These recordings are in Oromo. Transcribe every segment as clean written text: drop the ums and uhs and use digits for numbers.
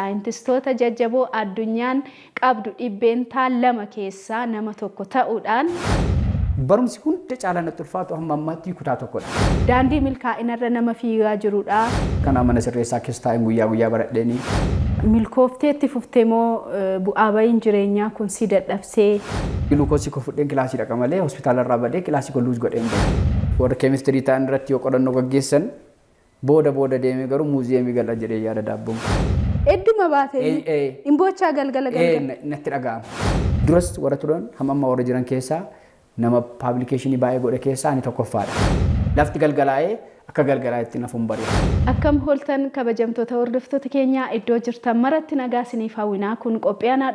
saayintistoota jajjaboo addunyaan qabdu dhibbeentaa lama keessaa nama tokko ta'uudhaan barumsi hunda caalaa natti ulfaatu hamma ammaatti kutaa tokkodha. daandii milkaa'inarra nama fiigaa jirudha. Kana mana sirreessaa keessa taa'ee guyyaa baradheeni. Milkoofteetti fuftee moo bu'aa ba'iin jireenyaa kun si dadhabsee? Gulukoosii koo fudheen kilaasii dhaqa malee hospitaalarraa badee kilaasii koo luus godheen bahe. Warra keemistirii ta'an irratti yoo qorannoo gaggeessan booda deemee garuu muuziyeemii gala jedhee yaada daabboon. Hedduma baatee imboochaa galgala. Natti dhaga'ama. Duras warra turan hamma warra jiran keessaa nama paablikeeshinii baay'ee godhe keessaa ani tokkoffaadha. Lafti galgalaa'ee akka galgalaa'etti nafuun bari'a. Akkam hooltan kabajamtoota hordoftoota keenyaa iddoo jirtan maratti nagaa isiniif hawwinaa kun qophiyaanaa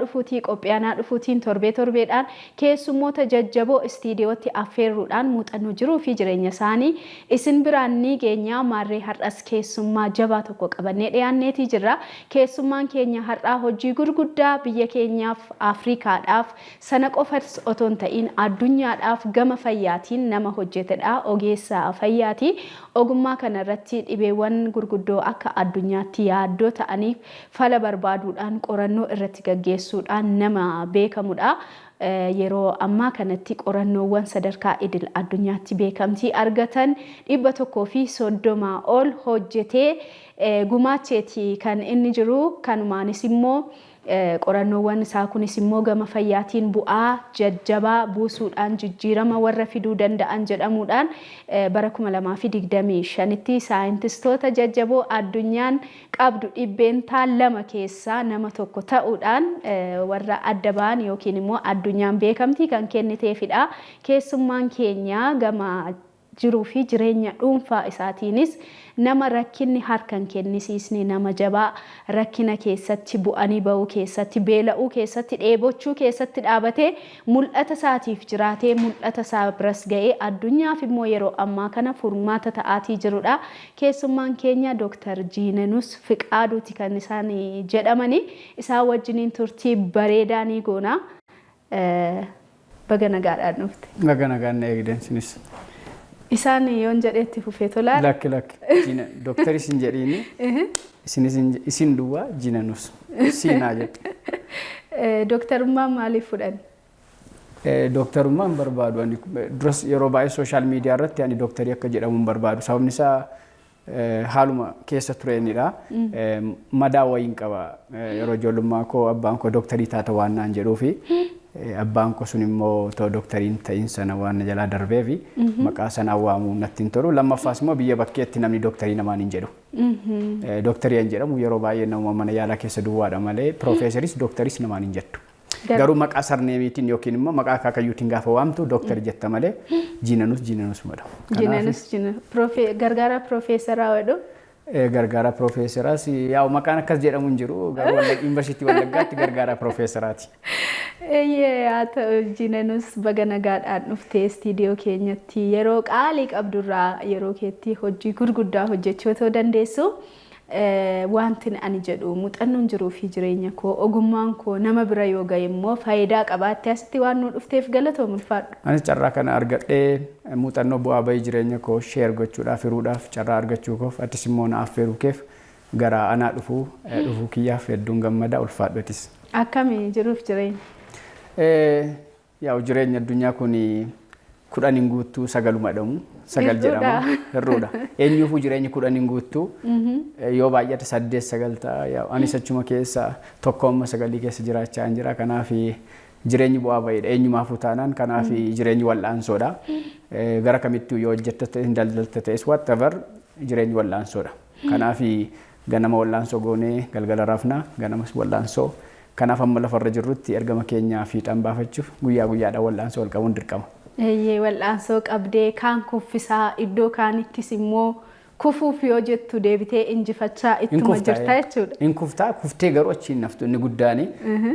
dhufuutiin torbeedhaan keessummoota jajjaboo istiidiyootti affeeruudhaan muuxannoo jiruu fi jireenya isaanii isin biraan ni geenya. Maarree har'as keessummaa jabaa tokko qabannee dhiyaanneetii jirra. Keessummaan keenya har'aa hojii gurguddaa biyya keenyaaf Afriikaadhaaf sana qofas otoo hin ta'in addunyaadhaaf gama fayyaatiin nama hojjetedha. Ogeessa fayyaati. Ogummaa kana irratti dhibeewwan gurguddoo akka addunyaatti yaaddoo ta'aniif fala barbaaduudhaan qorannoo irratti gaggeessuudhaan nama beekamudha. Yeroo ammaa kanatti qorannoowwan sadarkaa idil addunyaatti beekamtii argatan 130 ol hojjetee gumaacheeti kan inni jiru. Kanumaanis immoo qorannoowwan isaa kunis immoo gama fayyaatiin bu'aa jajjabaa buusuudhaan jijjiirama warra fiduu danda'an jedhamuudhaan bara 2025tti saayintistoota jajjaboo addunyaan qabdu dhibbeentaa lama keessaa nama tokko ta'uudhaan warra adda ba'an yookiin immoo addunyaan beekamtii kan kenniteefidha. Keessummaan keenya gama jiruu fi jireenya dhuunfaa isaatiinis nama rakkinni harkaan kennisiisne nama jabaa rakkina keessatti bu'anii ba'uu keessatti beela'uu keessatti dheebochuu keessatti dhaabatee mul'ata isaatiif jiraatee mul'ata isaa biras ga'ee addunyaaf immoo yeroo ammaa kana furmaata ta'aatii jirudha. Keessummaan keenya Dr. Jiinanus Fiqaaduuti kan isaan jedhamani. Isaan wajjiniin turtii bareedaa ni goona. Baga nagaadhaan dhufte. Baga nagaan eegidensinis. Isaan yoon jedheetti fufee tolaa. Lakki. Doktari isin jedhiini. Isin duwwaa Jiinanus. Siinaa jedhu. Doktarummaan maaliif fudhan? Doktarummaan barbaadu. Duras yeroo baay'ee sooshaal miidiyaa irratti ani doktarii akka jedhamuun barbaadu. Sababni isaa haaluma keessa tureenidha. Madaa wayiin qaba. Yeroo ijoollummaa koo abbaan koo doktarii taata waan naan jedhuufi. Abbaan koo sun immoo ta'u doktariin ta'in sana waan jalaa darbee fi maqaa sana waamuu natti hin tolu. Lammaffaas immoo biyya bakkeetti namni doktarii namaan hin jedhu. Doktarii hin jedhamu yeroo baay'ee nama mana yaalaa keessa duwwaadha malee piroofeesaris doktaris namaan hin jettu. Garuu maqaa sarneemiitiin yookiin immoo maqaa akaakayyuutiin gaafa waamtu doktari jetta malee Jiinanus madha. Jiinanus gargaara piroofeesaraa wedhu. Gargaara piroofeesaraas yaa'u maqaan akkas jedhamu hin jiru. Garuu yuunivarsiitii Wallaggaatti gargaara piroofeesaraati. Haa ta'u Jiinanus baga nagaadhaan dhuftee istiidiyoo keenyatti yeroo qaalii qabdurraa yeroo keetti hojii gurguddaa hojjechuu otoo dandeessu wanti ani jedhu muuxannoon jiruu fi jireenya koo ogummaan koo nama bira yoo ga'e immoo faayidaa qabaattee asitti waan nu dhufteef galatoom ulfaadhu. Anis carraa kana argadhee muuxannoo bu'aa bayii jireenya koo sheer gochuudhaaf hiruudhaaf carraa argachuu koof atis immoo na affeeruu keef gara anaa dhufuu kiyyaaf hedduun gammada ulfaadhotis. Akkami jiruuf jireenya? Yaa'u jireenya addunyaa kun 10 guutuu 9 madhamu 9 jedhama hirruudha. Eenyuufuu jireenyi 10 guutuu yoo baay'ate 8-9 ta'a. Yaa'u anis achuma keessa tokkoomma 9 keessa jiraachaa hin jira. Kanaaf jireenyi bu'aa bayiidha. Eenyumaafuu taanaan kanaaf jireenyi wal'aansoodha. Gara kamittuu yoo hojjette hin daldalta ta'es whatever jireenyi wal'aansoodha. Kanaaf ganama wal'aansoo goonee galgala rafna ganamas wal'aansoo. Kanaaf amma lafarra jirrutti ergama keenyaa fiixaan baafachuuf guyyaadhaan wal'aansoo wal qabuun dirqama. Wal'aansoo qabdee kaan kuffisaa iddoo kaanittis immoo kufuuf yoo jettu deebitee injifachaa ittuma jirta jechuudha. In kuftaa kuftee garuu achiin naftu inni guddaani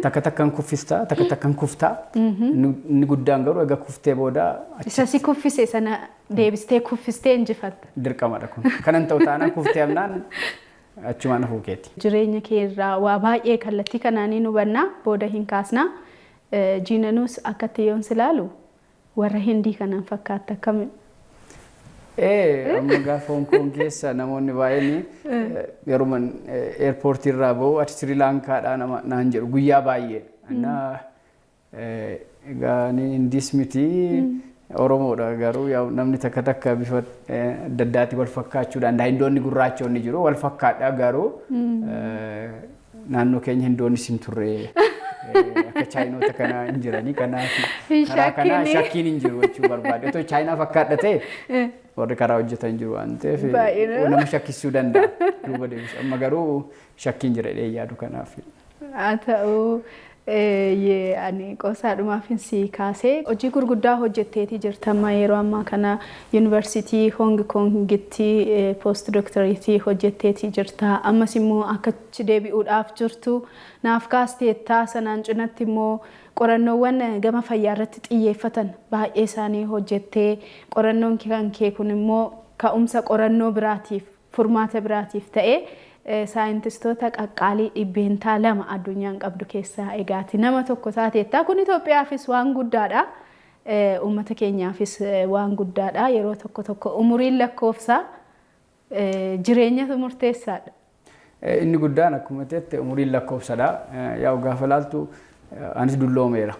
takkan kuffistaa takkan kuftaa inni guddaan garuu egaa kuftee booda isa si kuffise sana deebistee kuffistee injifatta. Dirqamadha kun. Kanan ta'u taanaan kuftee amnaan achumaan hafuu keeti. Jireenya keerraa waa baay'ee kallattii kanaaniin hubannaa booda hin kaasnaa. Jiinanus akkatti yoon silaalu warra Hindii kanaan fakkaata akkami? Amma gaafa Hong Kong keessa namoonni baay'een yeroo eerpoortii irraa bahu ati Sri Lankaadhaa naan jedhu guyyaa baay'ee. Egaa Indiis miti Oromoodha garuu namni takka takka bifa adda addaatti wal fakkaachuu danda'a. Hindoonni gurraachonni jiru wal fakkaadha garuu naannoo keenya hindoonni sim turre akka chaayinoota kana hin jiranii kanaaf karaa kanaa shakkiin hin jiru jechuu barbaade. Otoo chaayinaa fakkaadha ta'e warri karaa hojjetan jiru waan ta'eef nama shakkisuu danda'a duuba deebisu. Amma garuu shakkiin jira jedhee yaadu kanaaf. Haa ta'uu ani qoosaadhumaaf si kaasee hojii gurguddaa hojjetteetii jirtamma yeroo ammaa kana yuunivarsiitii Hong Kongitti poost doktariitii hojjetteetii jirta. Ammas immoo akkachi deebi'uudhaaf jirtu naaf kaasteettaa sanaan cinatti immoo qorannoowwan gama fayyaa irratti xiyyeeffatan baay'ee isaanii hojjettee qorannoon kan kee kun immoo ka'umsa qorannoo biraatiif furmaata biraatiif ta'ee saayintistoota qaqqaalii dhibbeentaa 2 addunyaan qabdu keessaa egaati nama tokko taateetta. Kun Itoophiyaafis waan guddaadha. Uummata keenyaafis waan guddaadha. Yeroo tokko umuriin lakkoofsa jireenya murteessaadha. Inni guddaan akkuma jettee umuriin lakkoofsadha. Yaa gaafa laaltu anis dulloomeera.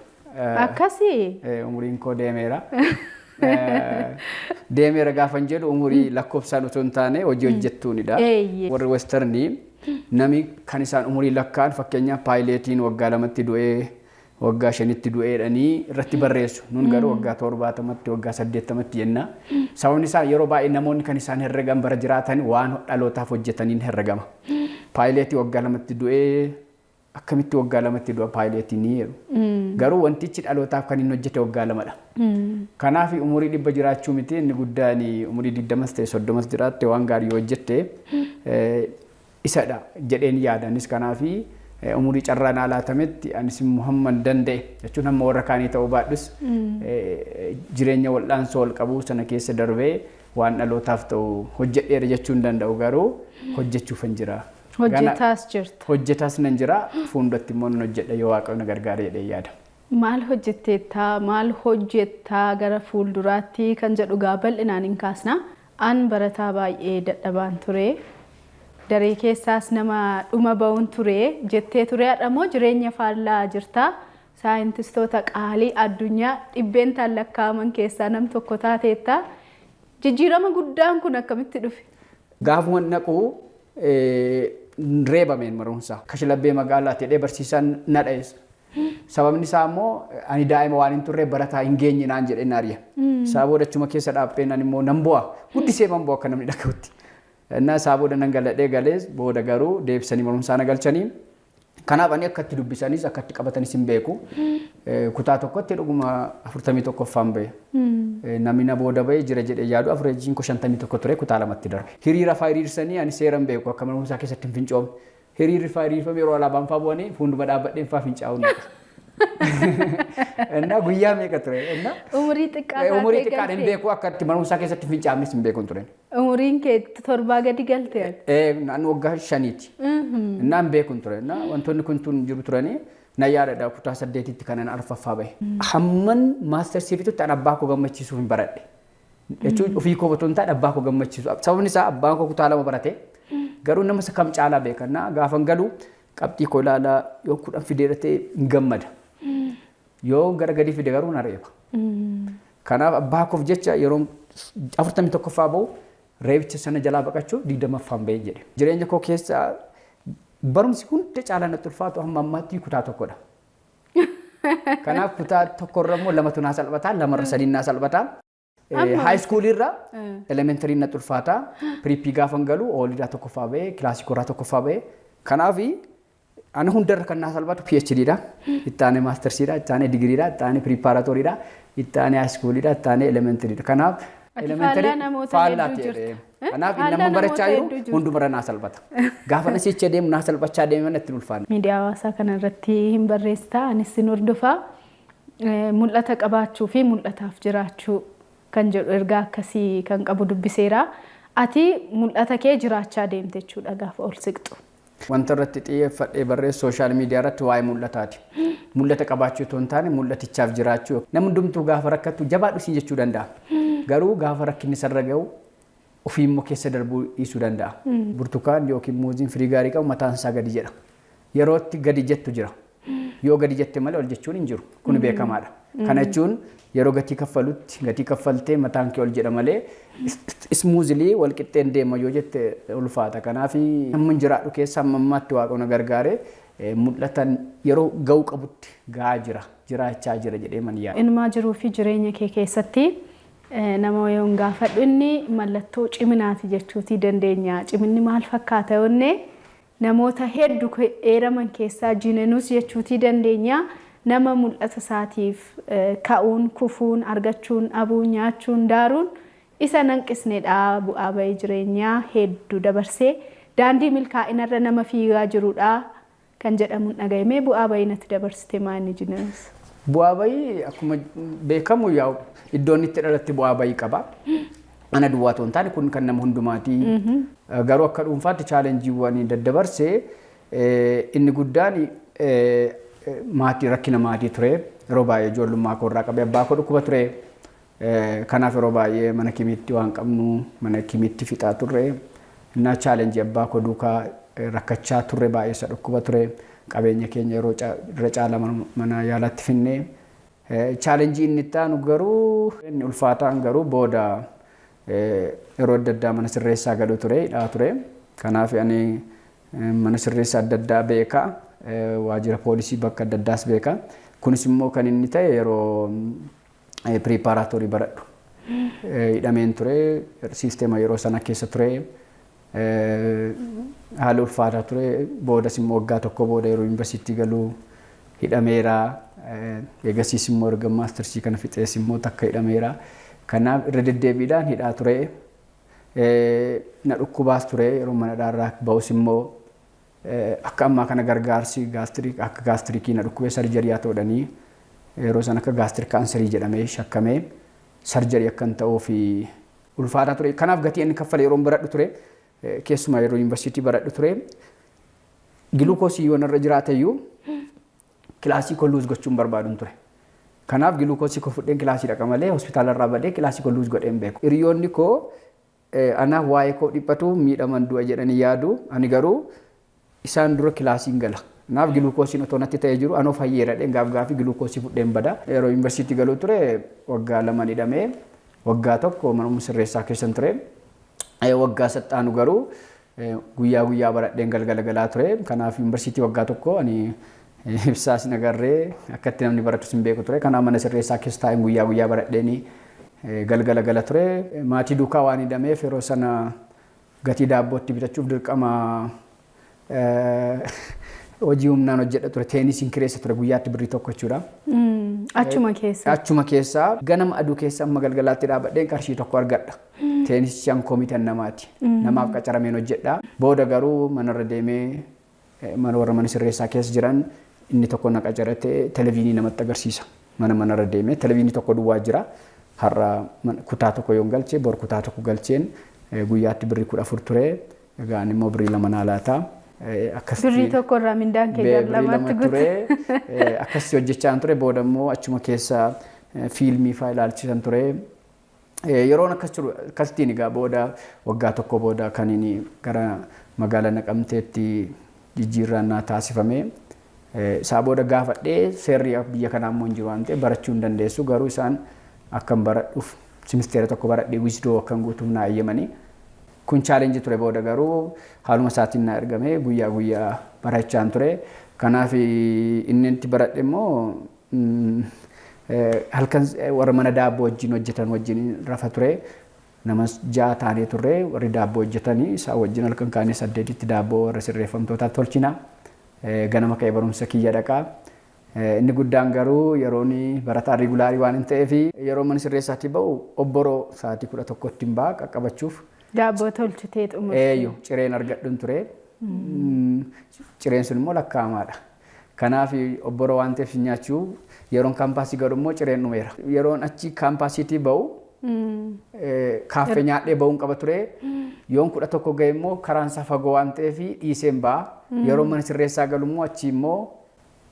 Akkasii? Umuriin koo deemeera. Deemeera gaafan jedhu umurii lakkoofsaan otoo hin taane hojii hojjettuunidha. Warri westernii nami kan isaan umurii lakkaan fakkeenyaaf paayileetiin waggaa 2tti du'ee waggaa 5tti du'eedhanii irratti barreessu. Nun garuu waggaa 70tti waggaa 80tti jenna. Sababni isaa yeroo baay'ee namoonni kan isaan herregan bara jiraatan waan dhalootaaf hojjetaniin herregama. Paayileetii waggaa 2tti du'ee akkamitti waggaa 2tti du'a paayileetii ni jedhu. Garuu wantichi dhalootaaf kan inni hojjete waggaa 2dha. Kanaaf umurii 100 jiraachuu miti inni guddaan umurii 20 ta'e 30 jiraatte waan gaarii hojjette isadha jedheen yaadanis kanaaf umurii carraan alaatametti anis Muhammad danda'e jechuun hamma warra kaanii ta'uu baadhus jireenya wal'aansoo wal qabuu sana keessa darbee waan dhalootaaf ta'u hojjedheera jechuun danda'u garuu hojjechuufan jira. Hojjetaas jirta. Hojjetaas nan jira fuuldratti immoo nan hojjedha yoo Waaqayyo na gargaare jedhee yaada. Maal hojjetteettaa maal hojjettaa gara fuulduraatti kan jedhu bal'inaan hin kaasna. An barataa baay'ee dadhabaan ture. Daree keessaas nama dhuma ba'uun ture jettee tureedha moo jireenya faallaa jirta. Saayintistoota qaalii addunyaa dhibbeentaan lakkaa'aman keessaa nam tokko taateetta. Jijjiirama guddaan kun akkamitti dhufe? Gaafuma naquu reebameen marumsaa kashilabbee magaalaa ta'ee barsiisaan na dhayeessa. Sababni isaa immoo ani daa'ima waan hin turre barataa hin geenye naan jedhee naariya. Saabooda achuma keessa dhaabbeen ani immoo nan bu'a. Guddisee man bu'a akka namni dhaga'utti. Innaa saabooda nan galadhee galees booda garuu deebisanii marumsaa na galchanii. Kanaaf ani akka itti dubbisanis akka itti qabatanis hin beeku. Kutaa tokkotti dhuguma 41ffaan ba'e. Namni na booda ba'e jira jedhee yaadu afureejiin 51 ture kutaa 2tti darbe. Hiriira fa'aa hiriirsanii ani seeran beeku akka marumsaa keessatti hin fincoomne. Hiriirri fa'aa hiriirfame yeroo alaabaan fa'aa bu'anii fuuldura dhaabbadheen fa'aa fincaa'uun. Innaa guyyaa meeqa ture? Umurii xiqqaa hin beeku akka itti marumsaa keessatti fincaa'amnis hin beeku ture. Umuriin kee 7 gadi galte? Naannoo waggaa 5ti. Innaa hin beeku ture. Wantoonni kun jiru turanii na yaadadha kutaa 8tti kanan arfaffaa bahe. Hamman maastersiif fitutti an abbaa koo gammachiisuuf hin baradhe. Jechuun ofii koo otoo hin taane abbaa koo gammachiisu. Sababni isaa abbaan koo kutaa 2 barate. Garuu nama isa kam caalaa beekannaa gaafan galu qabxii koo ilaalaa yoo 10 fideera ta'e hin gammada. Yoo gara gadi fide garuu na reeba. Kanaaf abbaa koof jecha yeroo 41ffaa bahu reebicha sana jalaa baqachuu 20ffaan bahee jedhe. Jireenya koo keessa barumsi hunda caalaa natti ulfaatu hamma ammaatti kutaa 1dha. Kanaaf kutaa 1 immoo 2tu naa salphataa 2 3 naa salphataa. High school irra elementary natti ulfaata. Prep gaafan galu oolidhaa 1ffaa bahee kilaasikoorraa 1ffaa bahee. Kanaaf ana hundarra kan naa salphatu PhD dha. Ittaane mastersi dha, ittaane degree dha, ittaane preparatory dha, ittaane high school dha, ittaane elementary dha. Kanaaf elementary faallaa ta'e. Kanaaf nama barachaa jiru hundumarra naa salphata. Gaafa nasicha deemu naa salphachaa deemee natti ulfaanne. Miidiyaa hawaasaa kana irratti hin barreessitaa anis sin hordofaa mul'ata qabaachuu fi mul'ataaf jiraachuu kan jedhu ergaa akkasii kan qabu dubbiseera. Ati mul'ata kee jiraachaa deemte jechuudha gaafa ol siqxu. Wanta irratti xiyyeeffadhee barreessu sooshaal miidiyaa irratti waa'ee mul'ataati. Mul'ata qabaachuu otoo hin taane mul'atichaaf jiraachuu. Namni hundumtuu gaafa rakkatu jabaadhu siin jechuu danda'a. Garuu gaafa rakkinni sarara ga'u ofii immoo keessa darbuu dhiisuu danda'a. Burtukaan yookiin muuziin firii gaarii qabu mataan isaa gadi jedha. Yerootti gadi jettu jira. Yoo gadi jette malee ol jechuun hin jiru. Kun beekamaadha. Kana jechuun yeroo gatii kaffalutti gatii kaffaltee mataan kee ol jedha malee ismuuzilii wal qixxeen deema yoo jette ulfaata. Kanaaf hamma jiraadhu keessa hamma ammaatti Waaqayyo na gargaaree mul'atan yeroo ga'uu qabutti ga'aa jira. Jiraachaa jira jedhee man yaada. Ilmaa jiruu fi jireenya kee keessatti nama yoo gaafadhu inni mallattoo ciminaati jechuutii dandeenya. Ciminni maal fakkaata yoonnee namoota hedduu eeraman keessaa jinenuus jechuutii dandeenya. Nama mul'ata isaatiif ka'uun, kufuun, argachuun, dhabuun, nyaachuun, daaruun isa nanqisneedha. Bu'aa bahii jireenyaa hedduu dabarsee daandii milkaa'inarra nama fiigaa jirudha kan jedhamuun dhaga'amee bu'aa bahii natti dabarsite maal jinenuus? Bu'aa bahii akkuma beekamu yaa'u iddoon itti dhalatti bu'aa bahii qaba. Ana duwwaa ta'uu hin taane kun kan nama hundumaati. Garuu akka dhuunfaatti chaalenjiiwwan daddabarsee inni guddaan maatii rakkina maatii ture. Yeroo baay'ee ijoollummaa koo irraa qabee abbaa koo dhukkuba ture. Kanaaf yeroo baay'ee mana kimiitti waan qabnu mana kimiitti fixaa turre. Innaa chaalenjii abbaa koo duukaa rakkachaa turre baay'ee isa dhukkuba ture. Qabeenya keenya yeroo irra caala mana yaalaatti finnee. Chaalenjii inni itti aanu garuu inni ulfaataan garuu booda yeroo adda addaa mana sirreessaa galuu ture hidhaa ture. Kanaaf ani mana sirreessaa adda addaa beeka. Waajjira poolisii bakka adda addaas beeka. Kunis immoo kan inni ta'e yeroo piriiparaatoorii baradhu. Hidhameen ture siisteema yeroo sana keessa ture. Haala ulfaataa ture. Boodas immoo waggaa tokko booda yeroo yuunivarsiitii galuu hidhameera. Eegasiis immoo erga maastersii kana fixees immoo takka hidhameera. Kanaaf irra deddeebiidhaan hidhaa ture. Na dhukkubaas ture yeroo mana dhaarraa ba'us immoo akka ammaa kana gargaarsi akka gaastiriikii na dhukkubee sarjarii haa ta'uudhanii yeroo sana akka gaastirik kaanserii jedhamee shakkamee sarjarii akka hin ta'uuf ulfaataa ture. Kanaaf gatii inni kaffale yeroo baradhu ture keessumaa yeroo yuunivarsiitii baradhu ture giluukoosii yoo narra jiraateyyuu kilaasii koo luuz gochuun barbaaduun ture. Kanaaf giluukoosii koo fudheen kilaasii dhaqa malee hospitaalarraa badee kilaasii koo luuz godheen beeku. Hiriyoonni koo anaaf waa'ee koo dhiphatu miidhaman du'a jedhanii yaadu ani garuu isaan dura kilaasiin gala. Naaf giluukoosiin otoo natti ta'ee jiru anoo fayyeeradheen gaafii giluukoosii fudheen bada. Yeroo yuunivarsiitii galuu ture waggaa 2 hidhamee waggaa tokko mana sirreessaa keessan ture. Waggaa saxxaanu garuu guyyaa baradheen galgala galaa ture. Kanaaf yuunivarsiitii waggaa tokko ani ibsaas nagarree akkatti namni baratus hin beeku ture. Kanaaf mana sirreessaa keessa taa'een guyyaa baradheeni galgala gala ture. Maatii duukaa waan hidhameef yeroo sana gatii daabbootti bitachuuf dirqama hojii humnaan hojjedha ture. Teenisiin kireessa ture guyyaatti birrii tokko jechuudha. Achuma keessa ganama aduu keessa amma galgalaatti dhaabadheen qarshii tokko argadha. Teenisichaan koomitan namaati. Namaaf qacarameen hojjedha. Booda garuu manarra deemee warra mana sirreessaa keessa jiran inni tokko na qacarate televiinii namatti agarsiisa. Manarra deemee televiinii tokko duwwaa jira. Har'a kutaa tokko yoon galchee bor kutaa tokko galcheen guyyaatti birrii 14 ture. Egaan immoo birrii 2 naa laata. Birrii tokko irraa mindaan kee lamatti ture. Akkasii hojjechaan ture. Booda immoo achuma keessa fiilmii fa'aa ilaalchisan ture. Yeroon akkasittiin egaa booda waggaa tokko booda kan inni gara magaalaa Naqamteetti jijjiirraan naa taasifame. Isaa booda gaafadhee seerri biyya kanaa immoo hin jiru waan ta'eef barachuu hin dandeessu. Garuu isaan akkan baradhuuf simisteera tokko baradhee wisdoo akkan guutuuf naa eeyyamanii. Kun chaalenjii ture booda garuu haaluma isaatiin na ergame guyyaa barachaan ture. Kanaaf inni itti baradhe immoo halkan warra mana daabboo wajjin hojjetan wajjin rafa ture. Nama 6 taanee turre warri daabboo hojjetanii isaa wajjin halkan kaanee 8tti daabboo warra sirreeffamtootaa tolchina. Ganama ka'ee barumsa kiyya dhaqaa. Inni guddaan garuu yeroon barataa rigulaarii waan hin ta'eef yeroo mana sirreessaatii ba'u obboroo sa'aatii 11tti hin ba'a qaqqabachuuf. Daabboo tolchitee xumurte. Cireen argadhuun ture. Cireen sun immoo lakkaa'amaadha. Kanaaf obboroo waan ta'eef nyaachuu yeroon kaampaasii galu immoo cireen dhumeera. Yeroon achi kaampaasiitii ba'u kaaffee nyaadhee ba'uun qaba ture. Yoon 11 ga'e immoo karaan isaa fagoo waan ta'eef dhiiseen ba'a. Yeroo mana sirreessaa galu immoo achi immoo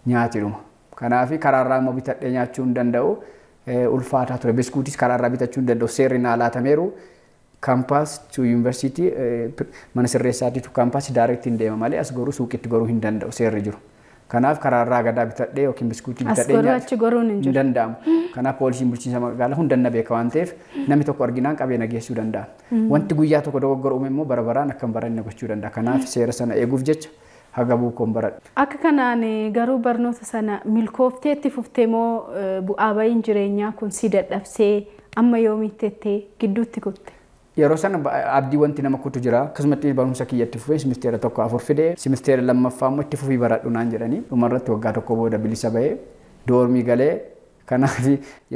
nyaati dhuma. Kanaaf karaarraa immoo bitadhee nyaachuu hin danda'u. Ulfaataa ture. Biskuutis karaarraa bitachuu hin danda'u. Seerri naa laatameeru. kaampaas to yuunivarsiitii mana sirreessaatiitu kaampaas daayireektii hin deema malee as goruu suuqitti goruu hin danda'u seerri jiru. Kanaaf karaarraa gadaa bitadhee yookiin biskuutii bitadhee achi goruun hin jiru. Danda'amu. Kanaaf poolisiin bulchiinsa magaalaa hundanna beeka waan ta'eef namni tokko arginaan qabeenya geessuu danda'a. Wanti guyyaa tokko dogoggora uume immoo bara baraan akka hin baranne gochuu danda'a. Kanaaf seera sana eeguuf jecha haga buukoon baradhu. Akka kanaan garuu barnoota sana milkooftee itti fuftee moo bu'aa ba'iin jireenyaa kun si dadhabsee amma yoomitti ettee gidduutti kutte? Yeroo sana abdii wanti nama kutu jira. Akkasumatti barumsa kiyyatti fufee simisteera tokko 4 fidee simisteera lammaffaa immoo itti fufii baradhu naan jedhanii dhumarratti waggaa tokko booda bilisa bahee doormii galee kanaaf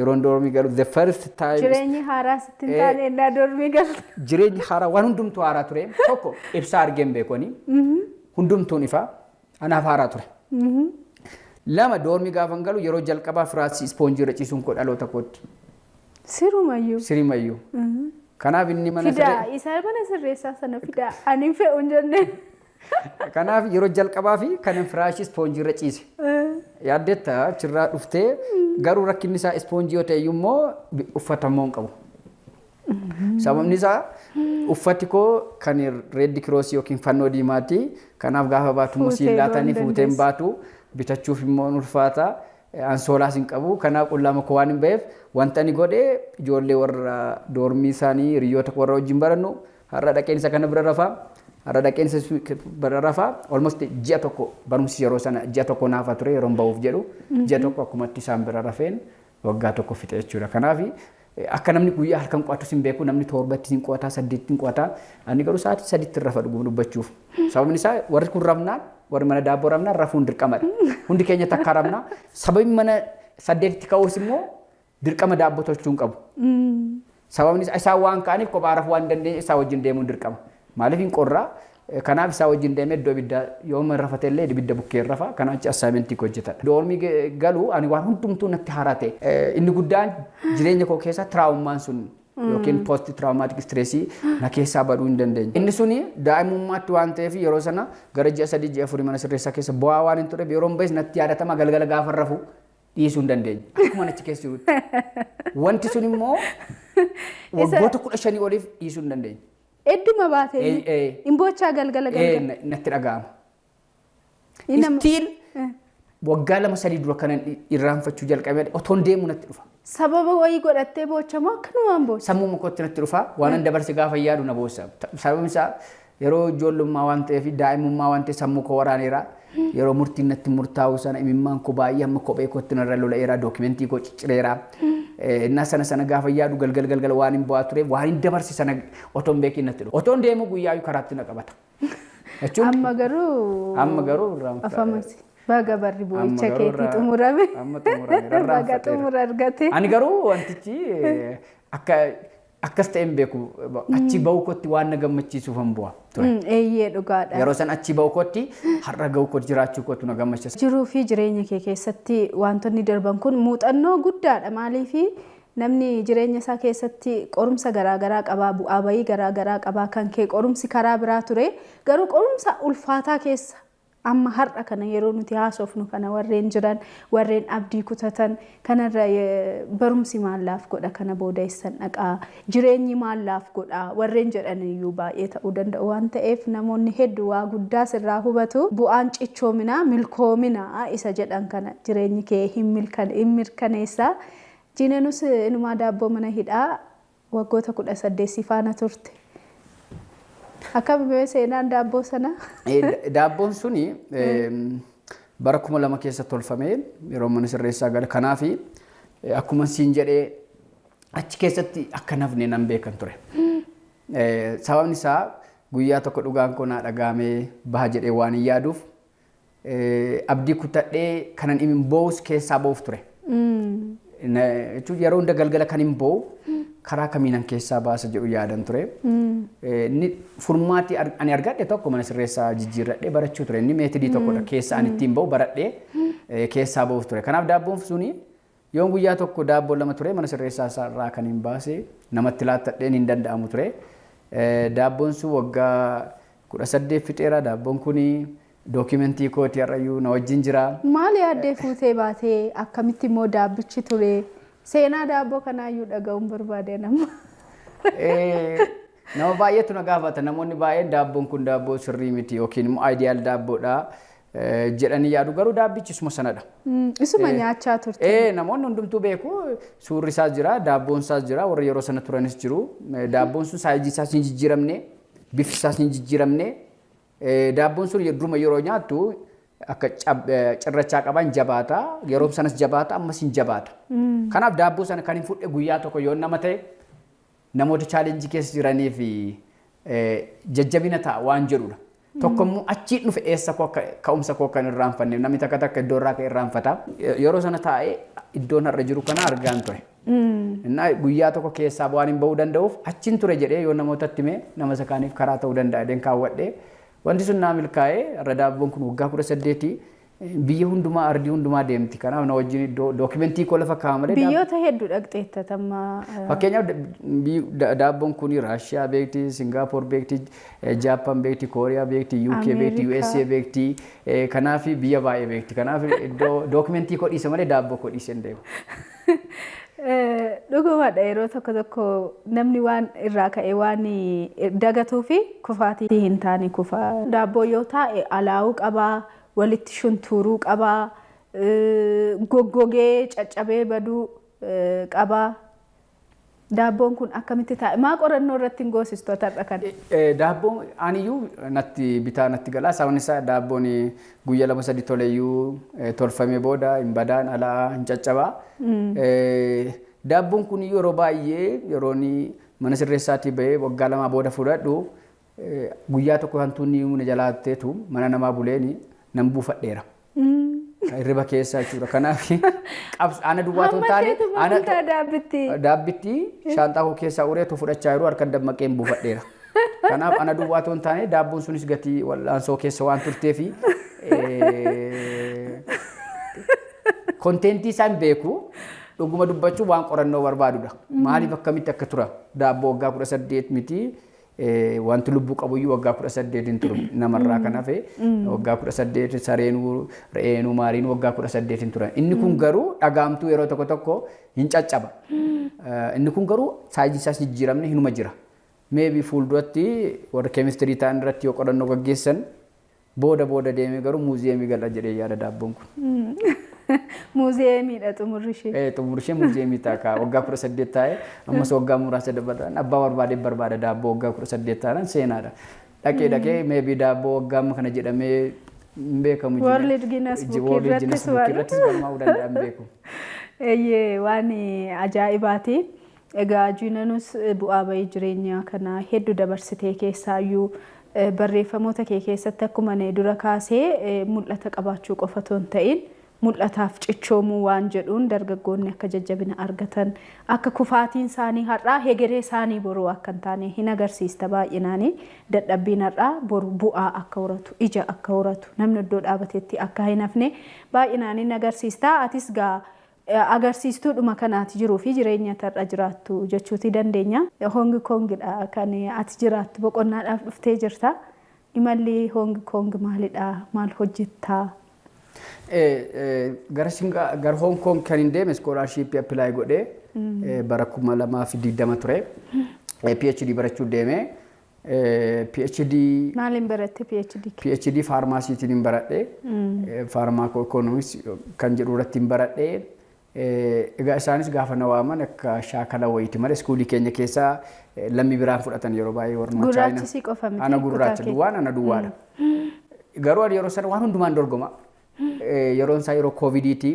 yeroon doormii galu the first time jireenyi haaraa sitti hin taane ennaa doormii galte. Jireenyi haaraa waan hundumtuu haaraa ture. Tokko ibsaa argeen beekoni. Hundumtuun ifaa anaaf haaraa ture. Lama doormii gaafan galu yeroo jalqabaa firaasii ispoonjii irra ciisuun koo dhaloota kootti. Sirumayyuu. Sirimayyuu. Kanaaf inni mana fidaa isa mana sirreessaa sana fidaa ani fe'u hin jenne. Kanaaf yeroo jalqabaa fi kan firaashii ispoonjii irra ciise. Yaaddetta achirraa dhuftee garuu rakkinni isaa ispoonjii yoo ta'e immoo uffatamuu hin qabu. Sababni isaa uffati koo kan reeddi kiroosii yookiin fannoo diimaati. Kanaaf gaafa baatu musiin laatanii fuuteen baatu bitachuuf immoo ulfaata. Ansoolaas hin qabu. Kanaaf qullama koo waan hin ba'eef wanta ani godhe ijoollee warra doormii isaanii hiriyoota warra wajjin barannu har'a dhaqeen isa kana bira rafaa. Har'a dhaqeen isa bira rafaa. Almost ji'a tokko barumsi yeroo sana ji'a tokko naafa ture yeroo ba'uuf jedhu ji'a tokko akkumatti isaan bira rafeen waggaa tokko fixe jechuudha. Kanaaf akka namni guyyaa halkan qo'atus hin beeku namni torbatti hin qo'ataa saddeetti hin qo'ataa ani garuu sa'aatii sadiitti rafa dubbachuuf. Sababni isaa warri kun rafnaan warri mana daabboo rafnaan rafuun dirqamadha. Hundi keenya takka rafnaa. Sababni mana saddeetti ka'uus immoo dirqama daabboo tolchuu hin qabu. Sababni isaa waan ka'aniif kophaa rafuu waan dandeenye isaa wajjin deemuun dirqama. Maaliif hin qorraa kanaaf isaa wajjin deemee iddoo ibiddaa yooma rafate illee ibidda bukkee rafa kanaaf achi assaayimentii hojjetadha. Doormii galu ani waan hundumtuu natti haaraa ta'e inni guddaan jireenya koo keessa tiraawumaan sun yookiin post traumatic stressii na keessaa baduu hin dandeenye. Inni suni daa'imummaatti waan ta'eef yeroo sana gara ji'a 3 ji'a 4 mana sirreessaa keessa bu'aa waan hin turre yeroo baay'ee natti yaadatama galgala gaafa rafu dhiisuu hin dandeenye. Akkuma achi keessa jirutti. Wanti sun immoo waggoota 15 oliif dhiisuu hin dandeenye. Edduma baatee imbochaa galgala galgala. Natti dhaga'ama. Istiin waggaa 2-3 dura kanan irraanfachuu jalqabee otoon deemu natti dhufa. Sababa wayii godhattee boochamoo akkanumaan boocha. Sammuu mukooti natti dhufa waan dabarse gaafa yaadu na boossa. Sababni isaa yeroo ijoollummaa waan ta'eef daa'imummaa waan ta'eef sammuu koo waraaneera. Yeroo murtiin natti murtaa'u sana imimmaan koo baay'ee amma kophee kootti narra lola'eera dookimentii koo ciccireera. Innaa sana gaafa yaadu galgala waan hin bu'aa ture waan hin dabarse sana otoon beekiin natti dhufa. Otoon deemu guyyaa karaatti na qabata. Amma garuu afamasi. Baga barri boo'icha keetii xumurame. Amma xumurame. Baga xumura argate. Ani garuu wantichi akkas ta'een beeku achi ba'uu kootti waan na gammachiisuuf hin bu'a. Eeyyee dhugaadha. Yeroo san achi ba'uu kootti har'a ga'uu kootti jiraachuu kootti na gammachiisa. Jiruu fi jireenya kee keessatti wantoonni darban kun muuxannoo guddaadha maaliif namni jireenya isaa keessatti qorumsa garaagaraa qabaa bu'aa bayii garaagaraa qabaa kan kee qorumsi karaa biraa ture garuu qorumsa ulfaataa keessa amma har'a kana yeroo nuti haasofnu kana warreen jiran warreen abdii kutatan kanarra barumsi maallaaf godha kana boodeessan dhaqaa jireenyi maallaaf godha warreen jedhan iyyuu baay'ee ta'uu danda'u waan ta'eef namoonni hedduu waa guddaa sirraa hubatu bu'aan cichoominaa milkoominaa isa jedhan kana jireenyi kee hin mirkaneessa. Jiinenus inumaa daabboo mana hidhaa waggoota 18 faana turte. Akkamitti seenaan daabboo sana? Daabboon suni bara 2000 keessa tolfame yeroo mana sirreessaa gala. Kanaaf akkuma siin jedhee achi keessatti akka nafne nan beekan ture. Sababni isaa guyyaa tokko dhugaan koo naa dhagaamee baha jedhee waan hin yaaduuf abdii kutadhee kanan imin bo'us keessaa bo'uuf ture. Yeroo hunda galgala kan hin bo'u karaa kamiinan keessaa baasa jedhu yaadan ture. Furmaati ani argadhe tokko mana sirreessaa jijjiirradhee barachuu ture. Inni meetidii tokkodha keessa ani ittiin ba'u baradhee keessaa ba'uuf ture. Kanaaf daabboon suni yoon guyyaa tokko daabboo 2 ture mana sirreessaa irraa kan hin baase namatti laattadheen hin danda'amu ture. Daabboon sun waggaa 18 fixeera. Daabboon kuni dookimentii kooti har'ayyuu na wajjin jira. Maali yaaddee fuutee baatee akkamitti immoo daabbichi ture? Seenaa daabboo kanaayyuu dhaga'uun barbaade nama. Nama baay'eetu na gaafata namoonni baay'een daabboon kun daabboo sirrii miti yookiin immoo aayidiyaal daabboodha jedhanii yaadu garuu daabbichi isuma sanadha. Isuma nyaachaa turte. Namoonni hundumtuu beeku suurri isaas jira daabboon isaas jira warri yeroo sana turanis jiru daabboon sun saayizii isaas hin jijjiiramne bifti isaas hin jijjiiramne daabboon sun duruma yeroo nyaattu akka cirrachaa qaban jabaata yeroo sanas jabaata ammas hin jabaata. Kanaaf daabboo sana kan hin fudhe guyyaa tokko yoo nama ta'e namoota chaalenjii keessa jiranii fi jajjabina ta'a waan jedhudha. Tokkommoo achii dhufe eessa ka'umsa koo kan irraanfanne namni takka takka iddoo irraa kan irraanfata. Yeroo sana taa'ee iddoon har'a jiru kana argaan ture. Innaa guyyaa tokko keessaa waan hin bahuu danda'uuf achiin ture jedhee yoo namootatti himee nama isa kaaniif karaa ta'uu danda'a jedheen kaawwadhee wanti sun naa milkaa'ee har'a daabboon kun waggaa 18 biyya hundumaa ardii hundumaa deemti. Kanaaf na wajjin dookimentii koo lafa kaa'amale. Biyyoota hedduu dhaqxeetta tamma. Fakkeenyaaf daabboon kun Raashiyaa beekti, Singaappoor beekti, Jaappaan beekti, Kooriyaa beekti, UK beekti, USA beekti. Kanaaf biyya baay'ee beekti. Kanaaf dookimentii koo dhiise malee daabboo koo dhiise hin deemu. Dhugumadha yeroo tokko tokko namni waan irraa ka'e waan dagatuu fi kufaatii hin taane kufa. Daabboo yoo taa'e alaa'uu qabaa. Walitti shuntuuruu qabaa, goggogee caccabee baduu qabaa. Daabboon kun akkamitti taa'e? Maa qorannoo irratti hin goosistoota har'a kan? Daabboon aniyyuu natti bitaa natti galaa. Sababni isaa daabboon guyyaa 2-3 toleyyuu tolfamee booda hin badaan alaa hin caccabaa. Daabboon kun yeroo baay'ee yeroon mana sirreessaatii bahee waggaa 2 booda fudhadhu guyyaa tokko hantuunni na jalaatteetu mana namaa buleeni. Nan buufadheera. Hirriba keessa jechuudha. Kanaaf ana duwwaa ta'uu taane daabbitti shaanxaa koo keessaa ureetu fudhachaa jiru harka dammaqeen buufadheera. Kanaaf ana duwwaa ta'uu taane daabboon sunis gatii wal'aansoo keessa waan turteefi konteentii isaan beeku dhuguma dubbachuu waan qorannoo barbaadudha. Maaliif akkamitti akka tura daabboo waggaa 18 miti. Wanti lubbuu qabuyyuu waggaa 18 hin turu namarraa kan hafe waggaa 18 sareenuu re'eenuu maariin waggaa 18 hin turan. Inni kun garuu dhagaamtuu yeroo tokko tokko hin caccaba. Inni kun garuu saayizii isaas jijjiiramne hinuma jira. Meebii fuulduratti warra keemistirii ta'an irratti yoo qorannoo gaggeessan booda deemee garuu muuziyeemii gala jedhee yaada daabboon kun. Muuziyeemiidha xumurri ishee. Xumurri ishee muuziyeemii ta'a waggaa 18 taa'e ammas waggaa muraasa dabalatan abbaa barbaade daabboo waggaa 18 taa'an seenaadha. Dhaqee meebii daabboo waggaa kana jedhamee hin beekamu. World Guinness Book irrattis galmaa'uu danda'an beeku. Waan ajaa'ibaati. Egaa Juunanus bu'aa bahii jireenya kana hedduu dabarsitee keessaayyuu barreeffamoota kee keessatti akkuma dura kaasee mul'ata qabaachuu qofa otoo hin ta'in mul'ataaf cichoomuu waan jedhuun dargaggoonni akka jajjabina argatan akka kufaatiin isaanii har'aa hegeree isaanii boruu akka hin taane hin agarsiista baay'inaanii dadhabbiin har'aa boru bu'aa akka horatu ija akka horatu namni iddoo dhaabateetti akka hin hafne baay'inaanii hin agarsiista atis gaa agarsiistuudhuma kanaati jiruu fi jireenya tarra jiraattu jechuuti dandeenya. Hongi Kongidha kan ati jiraattu boqonnaadhaaf dhuftee jirta. Imalli Hongi Kong maalidha? Maal hojjettaa? Gara Hong Kong kan hin deeme scholarship apply godhee bara 2020 ture. PhD barachuu deeme. PhD maalin baratte PhD? PhD pharmacytiin hin baradhe. Pharmacoeconomics kan jedhu irratti hin baradhe. Egaa isaanis gaafa na waaman akka shaakala wayiiti malee iskuulii keenya keessaa lammii biraan fudhatan yeroo baay'ee warra gurraachi si qofa miti. Ana gurraacha duwwaan ana duwwaadha. Garuu yeroo sana waan hundumaan dorgoma. Yeroon isaa yeroo covidiiti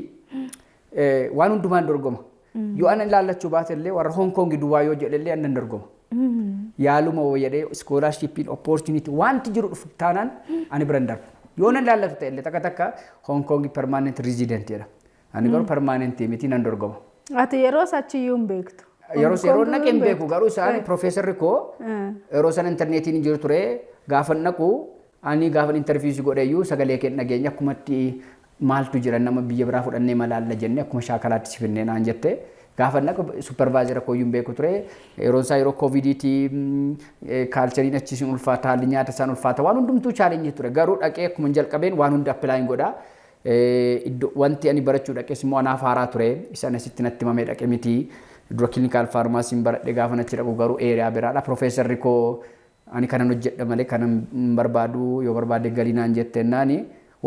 waan hundumaan dorgoma. Yoo ana ilaallachuu baate illee warra Hong Kong duwwaa yoo jedhe illee annan dorgoma. Yaaluma jedhee scholarship opportunity wanti jiru dhufu taanaan ani biran darbu. Yoo nan ilaallatu ta'e illee takka Hong Kong permanent resident jedha. Ani garuu permanent miti nan dorgoma. Ati yeroo sachiyyuu hin beektu. Yeroo naqee hin beeku garuu isaan profeesarri koo yeroo sana intarneetiin hin jiru ture gaafa naqu ani gaafa interviisii godheeyyuu sagalee kee dhageenya akkumatti maaltu jira nama biyya biraa fudhannee malaalla jennee akkuma shaakalaatti si finnee naan jette gaafa naqu supervaayizara koo hin beeku ture yeroo isaa yeroo covidiiti kaalchariin achiisin ulfaata haalli nyaata isaan ulfaata waan hundumtuu chaalenjii ture garuu dhaqee akkuma jalqabeen waan hunda appilaayin godhaa. Wanti ani barachuu dhaqes immoo anaaf haaraa ture isaan asitti natti himamee dhaqe miti dura clinical pharmacy baradhe gaafa achi dhaqu garuu eeriyaa biraadha. Profeesarri koo ani kanan hojjedha malee kanan barbaadu yoo barbaade galii naan jettennaani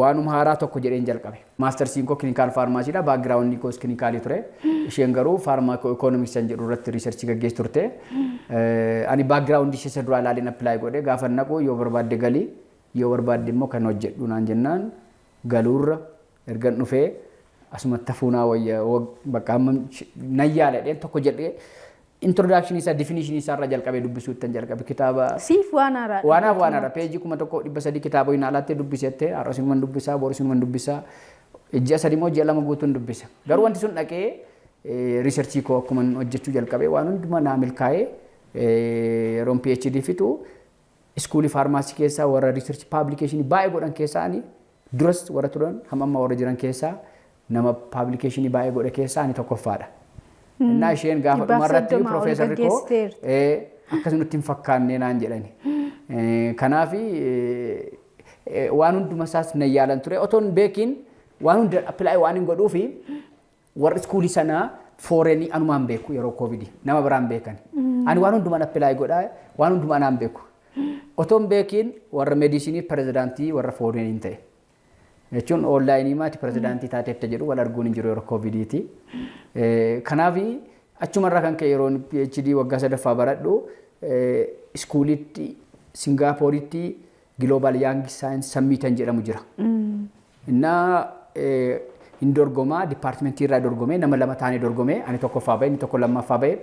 waanuma haaraa tokko jedheen jalqabe. Maastarsiin koo clinical pharmacy dha. Background koos clinical ture. Isheen garuu pharmaco economics jedhu irratti research gaggeessu turte. Ani background ishee dura ilaaleen apply godhe gaafa naqu yoo barbaade galii yoo barbaade immoo kan hojjedhu naan jennaan galuurra ergan dhufee asumatti hafuunaa wayya bakka amma nayyaaladheen tokko jedhee introduction isa definition isa irra jalqabee dubbisuutti jalqabe kitaaba siif waan haaraa peejii 1300 kitaaba hin alaatti dubbisette har'asumaan dubbisaa borusumaan dubbisaa ijja sadii moo ji'a lama guutuun dubbisa garuu wanti sun dhaqee researchii koo akkuma hojjechuu jalqabee waan hundumaa naa milkaa'ee yeroon PhD fitu iskuulii faarmaasii keessaa warra research publication baay'ee godhan keessaa duras warra turan hamma warra jiran keessaa nama publication baay'ee godhe keessaa ani tokkoffaadha. Innaa isheen gaafa dhumarratti profeesarri koo akkasumatti hin fakkaanne naan jedhani. Kanaaf waan hunduma isaas na yaalan ture otoon beekiin waan hunda appilaayi waan hin godhuufi warra iskuulii sanaa fooreenii anumaan beeku yeroo koovidii nama biraan beekan. Ani waan hundumaan appilaayi godhaa waan hundumaan aan beeku. Otoon beekiin warra meedisinii pirezidaantii warra fooreenii ta'e. Jechuun onlaayinii maati pirezidaantii taateetta jedhu wal arguun hin jiru yeroo koovidiiti. Kanaaf achumarraa kan ka'e yeroo PhD waggaa sadaffaa baradhu iskuulitti Singaappooritti Global Young Science Summit jedhamu jira. Innaa hin dorgomaa dipaartimentii irraa dorgomee nama lama taanee dorgomee ani tokkoffaa bahee inni tokko lammaffaa bahee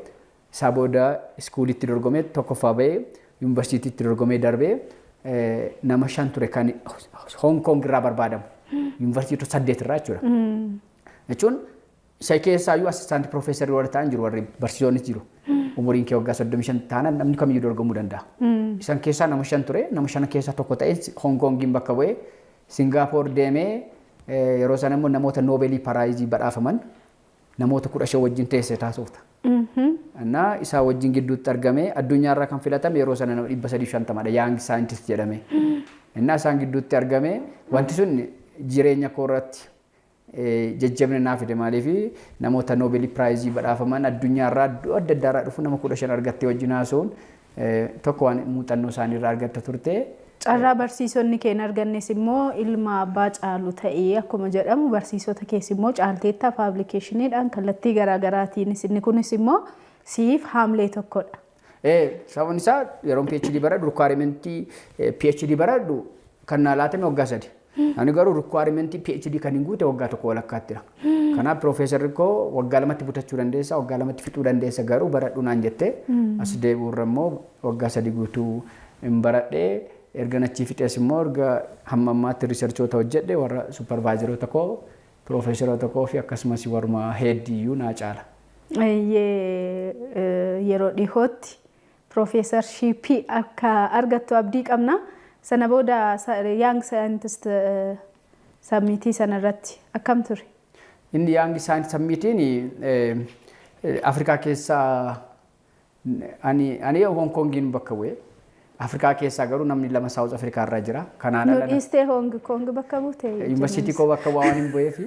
isaa booda iskuulitti dorgomee tokkoffaa bahee yuunivarsiitiitti dorgomee darbee nama 5 ture kan Hong Kong irraa barbaadamu. Yuunivarsiitii 8 irraa jechuudha. Jechuun isa keessaayyuu assistant profeesarii warra ta'an jiru warri barsiisonnis jiru. Umuriin kee waggaa 35 taanaan namni kamiyyuu dorgomuu danda'a. Isan keessaa nama 5 ture nama 5 keessaa tokko ta'ee Hong Kongiin bakka bu'ee Singaappoor deemee yeroo sana immoo namoota Noobeelii Piraayizii badhaafaman namoota 15 wajjin teessee taasifta. Innaa isaa wajjin gidduutti argamee addunyaarraa kan filatame yeroo sana nama 350 dha Young Scientist jedhame. Innaa isaan gidduutti argamee wanti sun jireenya koo irratti jajjabina naa fide maaliif namoota Noobeelii Piraayizii badhaafaman addunyaarraa adda addaarraa dhufu nama 15 argattee wajjin haasa'uun tokko waan muuxannoo isaanii irraa argatta turte. Carraa barsiisonni keen argannes immoo ilma abbaa caalu ta'ee akkuma jedhamu barsiisota keessa immoo caalteetta paablikeeshiniidhaan kallattii garaagaraatiin inni kunis immoo siif haamlee tokkodha. Sababni isaa yeroo PhD baradhu requirement PhD baradhu kan naa laatame waggaa 3. Ani garuu requirement PhD kan hin guute waggaa 1 walakkaattiidha. Kanaaf profeesarri koo waggaa 2tti butachuu dandeessa waggaa 2tti fixuu dandeessa garuu baradhu naan jette as deebi'uurra immoo waggaa 3 guutuu hin baradhee erga nachii fixees immoo erga hamma ammaatti riisarchoota hojjedhe warra supervaayizaroota koo profeesaroota koo fi akkasumas warma heddiyyuu naa caala. Yeroo dhihootti profeesarshipii akka argattu abdii qabna. Sana booda Young Scientist Summitii sanarratti akkam ture? Inni Young Scientist Summitiin Afrikaa keessaa ani Hong Kongiin bakka bu'ee. Afrikaa keessaa garuu namni lama South Afrikaa irra jira. Kanaan ala dhiistee Hong Kong bakka buute. Yuunivarsiitii koo bakka bu'aa waan hin bu'eef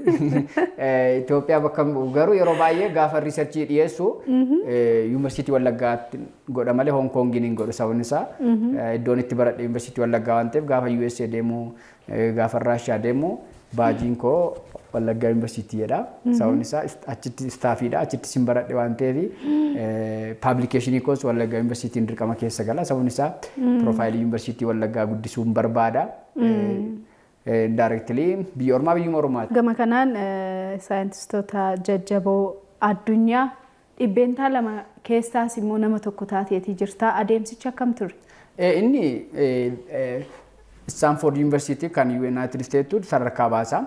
Itoophiyaa bakka garuu yeroo baay'ee gaafa riisarchii dhiyeessu yuunivarsiitii Wallaggaatti godha malee Hong Kongiin hin godhu sababni isaa iddoon itti baradhe yuunivarsiitii Wallaggaa waan ta'eef gaafa USA deemu gaafa Raashiyaa deemu baajiin koo Wallaggaa yuunivarsiitiidha. Sababni isaa achitti istaafiidha achitti sin baradhe waan ta'eef paablikeeshinii koos Wallaggaa yuunivarsiitiin dirqama keessa gala sababni isaa profaayilii yuunivarsiitii Wallaggaa guddisuun barbaada. Directly biyya ormaa biyyuma oromaati. Gama kanaan saayintistoota jajjaboo addunyaa dhibbeentaa 2 keessaas immoo nama tokko taateetii jirta. Adeemsichi akkam ture? Inni Stanford University kan United States sadarkaa baasa.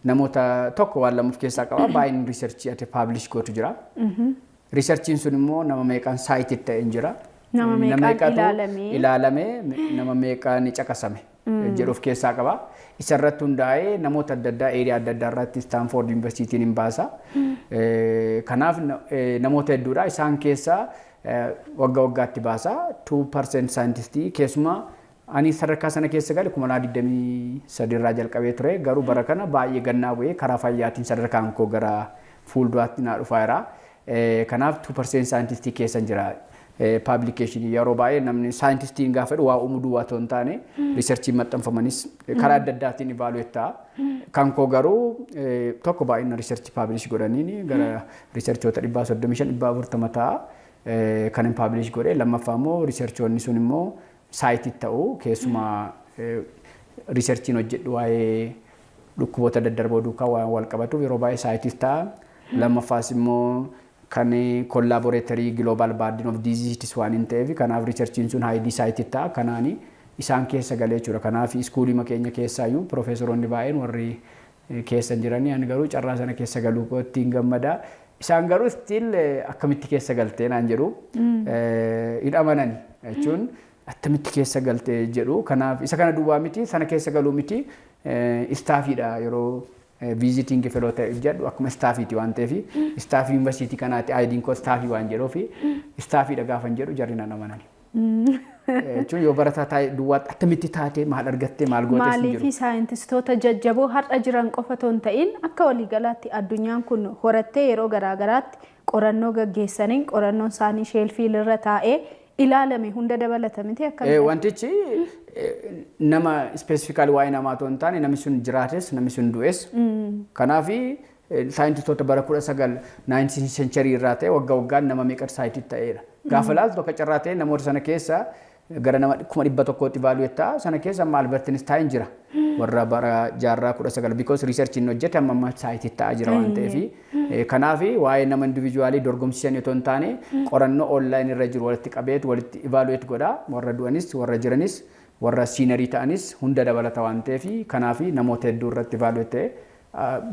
Namoota tokko waan lamuuf keessaa qaba baay'een riisarchii ati paablish gootu jira. Riisarchiin sun immoo nama meeqaan saayitii ta'e jira. Nama meeqaan ilaalamee nama meeqaan caqasame jedhuuf keessaa qaba. Isarratti hundaa'ee namoota adda addaa eeriyaa adda addaa irratti Stanford University hin baasa. Kanaaf namoota hedduudha isaan keessaa waggaa waggaatti baasa 2% saayintistii keessumaa ani sadarkaa sana keessa gale 2023 irraa jalqabee ture garuu bara kana baay'ee gannaa bu'ee karaa fayyaatiin sadarkaan koo gara fuulduraatti naa dhufaa jira. Kanaaf 2% saayintistii keessa jira. Publication yeroo baay'ee namni saayintistiin gaafa waa uumuu duwwaa ta'uu hin taane riisarchiin maxxanfamanis karaa adda addaatiin ibaaluweet ta'a. Kan koo garuu tokko baay'ina riisarchii paablish godhaniini gara riisarchoota 135 ta'a. Kan hin paablish godhe lammaffaa immoo riisarchoonni sun immoo saayitii ta'u keessumaa riisarchiin hojjedhu waa'ee dhukkuboota daddarboo duukaa waan wal qabatuuf yeroo baay'ee saayitii ta'a. Lammaffaas immoo kan collaboratory global burden of diseases waan hin ta'eef kanaaf riisarchiin sun haayidii saayitii ta'a. Kanaani isaan keessa galee jira. Kanaaf iskuulii keenya keessaayyuu piroofeesoroonni baay'een warri keessa jiranii ani garuu carraa sana keessa galuu kootti hin gammada. Isaan garuu still akkamitti keessa galtee naan jedhu hin amanan jechuun akkamitti keessa galtee jedhu. Kanaaf isa kana duwwaa miti sana keessa galuu miti istaafiidha yeroo visiting fellow jedhu akkuma istaafiiti waan ta'eef istaafii yuunivarsiitii kanaatti aayidiin koo istaafii waan jedhuuf istaafiidha gaafan jedhu jarri nan amanan. Jechuun yoo barataa taa'e duwwaa akkamitti taatee maal argattee maal goote sun jiru. Maaliif saayintistoota jajjaboo har'a jiran qofa otoo hin ta'in akka waliigalaatti addunyaan kun horattee yeroo garaagaraatti qorannoo gaggeessaniin qorannoon isaanii sheelfii irra taa'ee ilaalame hunda dabalata miti akka wantichi nama specifically waa'ee namaa otoo hin taane namni sun jiraates namni sun du'es. Kanaaf saayintistoota bara 19th century irraa ta'e waggaa waggaan nama meeqa saayitii ta'eera. Gaafa laaltu akka carraa ta'e namoota sana keessa gara nama 100,000tti vaaluweet ta'a. Sana keessa amma Albert Einstein jira. Warra bara jaarraa 19 because research inni hojjete amma saayitii ta'aa jira waan ta'eef. Kanaaf waa'ee nama individuaalii dorgomsiisan otoo hin taane qorannoo online irra jiru walitti qabeet walitti evaluate godha. Warra du'anis warra jiranis warra siinerii ta'anis hunda dabalata waan ta'eef kanaaf namoota hedduu irratti evaluate